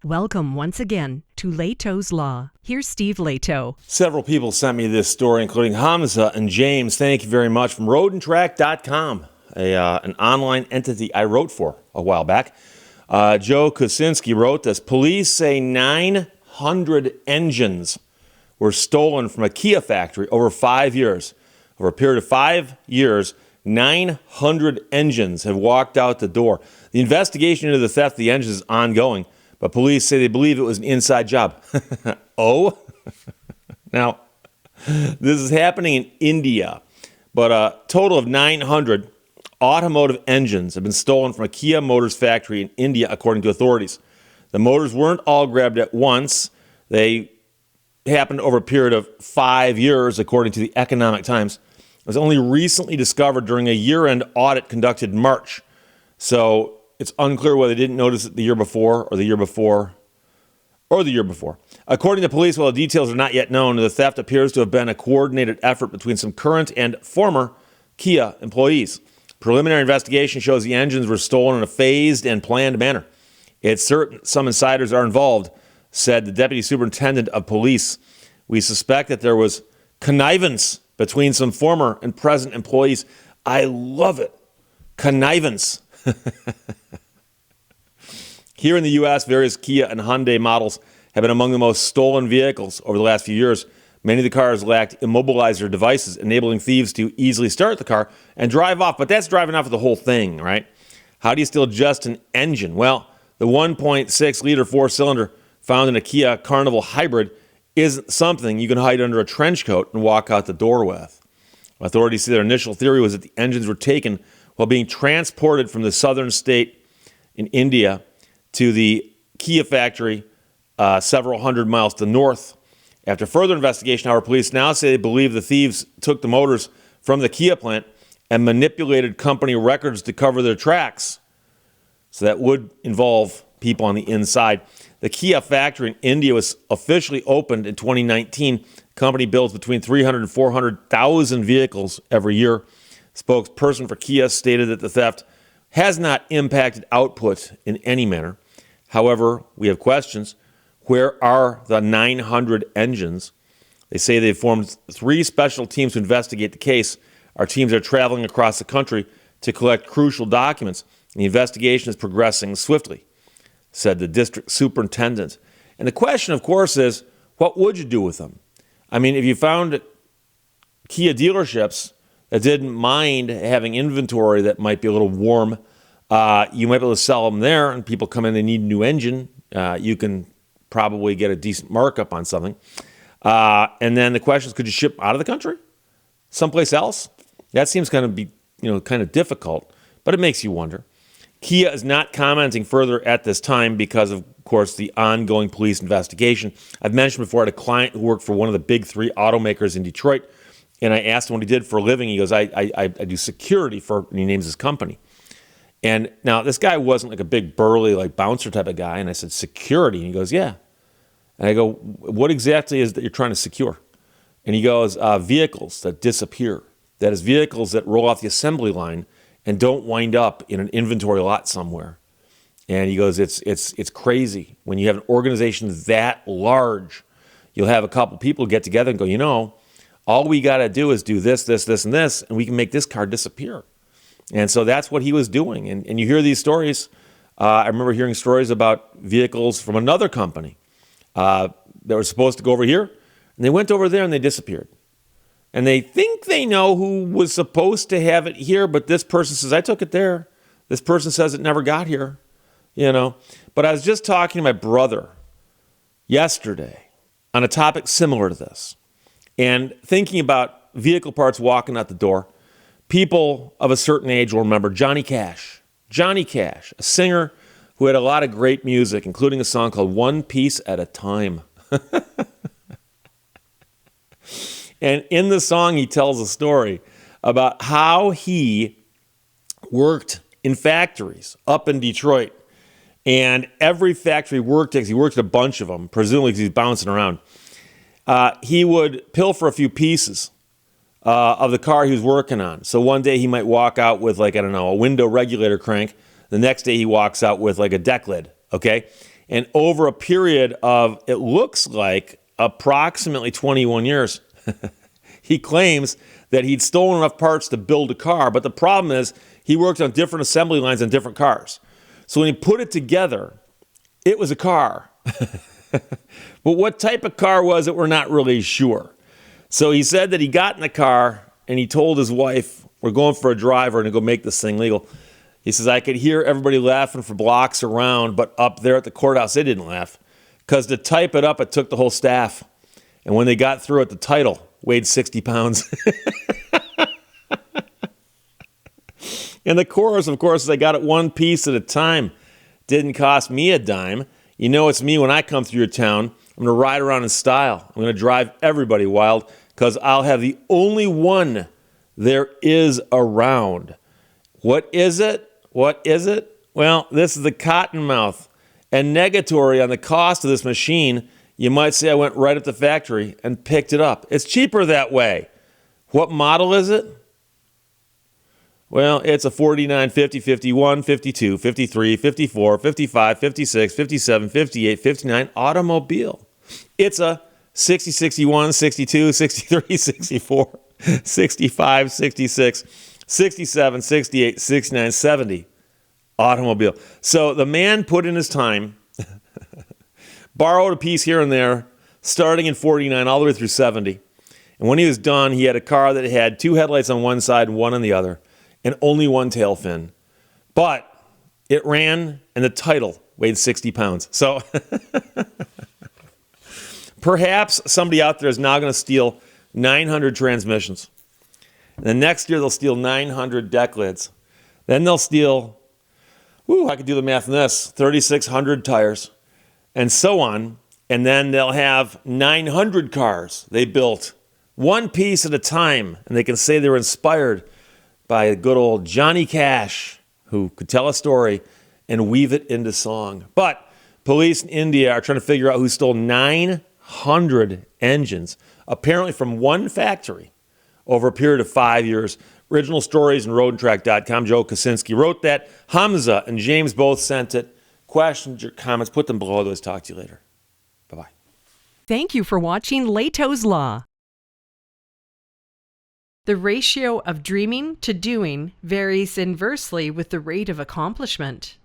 Welcome once again to Lehto's Law. Here's Steve Lehto. Several people sent me this story, including Hamza and James. Thank you very much. From roadandtrack.com, an online entity I wrote for a while back. Joe Kosinski wrote this. Police say 900 engines were stolen from a Kia factory over 5 years. Over a period of 5 years, 900 engines have walked out the door. The investigation into the theft of the engines is ongoing, but police say they believe it was an inside job. Oh? Now, this is happening in India, but a total of 900 automotive engines have been stolen from a Kia Motors factory in India, according to authorities. The motors weren't all grabbed at once. They happened over a period of 5 years, according to the Economic Times. It was only recently discovered during a year-end audit conducted in March. So it's unclear whether they didn't notice it the year before or the year before or the year before. According to police, while the details are not yet known, the theft appears to have been a coordinated effort between some current and former Kia employees. Preliminary investigation shows the engines were stolen in a phased and planned manner. It's certain some insiders are involved, said the deputy superintendent of police. We suspect that there was connivance between some former and present employees. I love it. Connivance. Here in the U.S., various Kia and Hyundai models have been among the most stolen vehicles over the last few years. Many of the cars lacked immobilizer devices, enabling thieves to easily start the car and drive off. But that's driving off of the whole thing, right? How do you steal just an engine? Well, the 1.6-liter four-cylinder found in a Kia Carnival hybrid isn't something you can hide under a trench coat and walk out the door with. Authorities say their initial theory was that the engines were taken while being transported from the southern state in India to the Kia factory several hundred miles to the north. After further investigation, our police now say they believe the thieves took the motors from the Kia plant and manipulated company records to cover their tracks. So that would involve people on the inside. The Kia factory in India was officially opened in 2019. The company builds between 300 and 400,000 vehicles every year. Spokesperson for Kia stated that the theft has not impacted output in any manner. However, we have questions. Where are the 900 engines? They say they've formed 3 special teams to investigate the case. Our teams are traveling across the country to collect crucial documents. The investigation is progressing swiftly, said the district superintendent. And the question, of course, is, what would you do with them? I mean, if you found Kia dealerships that didn't mind having inventory that might be a little warm, you might be able to sell them there, and people come in, they need a new engine. You can probably get a decent markup on something. And then the question is, could you ship out of the country? Someplace else? That seems kind of difficult, but it makes you wonder. Kia is not commenting further at this time because, of course, the ongoing police investigation. I've mentioned before, I had a client who worked for one of the big 3 automakers in Detroit, and I asked him what he did for a living. He goes, I do security for, and he names his company. And now this guy wasn't like a big burly, like bouncer type of guy. And I said, security? And he goes, yeah. And I go, what exactly is that you're trying to secure? And he goes, vehicles that disappear. That is, vehicles that roll off the assembly line and don't wind up in an inventory lot somewhere. And he goes, it's crazy. When you have an organization that large, you'll have a couple people get together and go, all we got to do is do this, this, this, and this, and we can make this car disappear. And so that's what he was doing. And you hear these stories. I remember hearing stories about vehicles from another company that were supposed to go over here, and they went over there and they disappeared. And they think they know who was supposed to have it here, but this person says, I took it there. This person says it never got here, But I was just talking to my brother yesterday on a topic similar to this, and thinking about vehicle parts walking out the door. People of a certain age will remember Johnny Cash. Johnny Cash, a singer who had a lot of great music, including a song called One Piece at a Time. And in the song, he tells a story about how he worked in factories up in Detroit. And every factory he worked at, 'cause he worked at a bunch of them, presumably because he's bouncing around, he would pilfer a few pieces of the car he was working on. So one day he might walk out with a window regulator crank. The next day he walks out with a deck lid, okay? And over a period of, it looks like, approximately 21 years, he claims that he'd stolen enough parts to build a car. But the problem is he worked on different assembly lines on different cars. So when he put it together, it was a car. But what type of car was it, we're not really sure. So he said that he got in the car and he told his wife, we're going for a drive, we're going to go make this thing legal. He says, I could hear everybody laughing for blocks around, but up there at the courthouse, they didn't laugh. Because to type it up, it took the whole staff. And when they got through it, the title weighed 60 pounds. And the chorus, of course, is I got it one piece at a time. Didn't cost me a dime. You know it's me when I come through your town. I'm going to ride around in style. I'm going to drive everybody wild because I'll have the only one there is around. What is it? What is it? Well, this is the Cottonmouth. And negatory on the cost of this machine, you might say I went right at the factory and picked it up. It's cheaper that way. What model is it? Well, it's a 49, 50, 51, 52, 53, 54, 55, 56, 57, 58, 59 automobile. It's a 60, 61, 62, 63, 64, 65, 66, 67, 68, 69, 70 automobile. So the man put in his time, borrowed a piece here and there, starting in 49 all the way through 70. And when he was done, he had a car that had two headlights on one side and one on the other, and only one tail fin. But it ran, and the title weighed 60 pounds. So perhaps somebody out there is now going to steal 900 transmissions. And the next year, they'll steal 900 deck lids. Then they'll steal, I could do the math on this, 3,600 tires, and so on. And then they'll have 900 cars they built, one piece at a time. And they can say they were inspired by a good old Johnny Cash, who could tell a story and weave it into song. But police in India are trying to figure out who stole 900 engines, apparently from one factory, over a period of 5 years. Original stories and roadandtrack.com. Joe Kosinski wrote that. Hamza and James both sent it. Questions or comments, put them below. Let's talk to you later. Bye-bye. Thank you for watching Lehto's Law. The ratio of dreaming to doing varies inversely with the rate of accomplishment.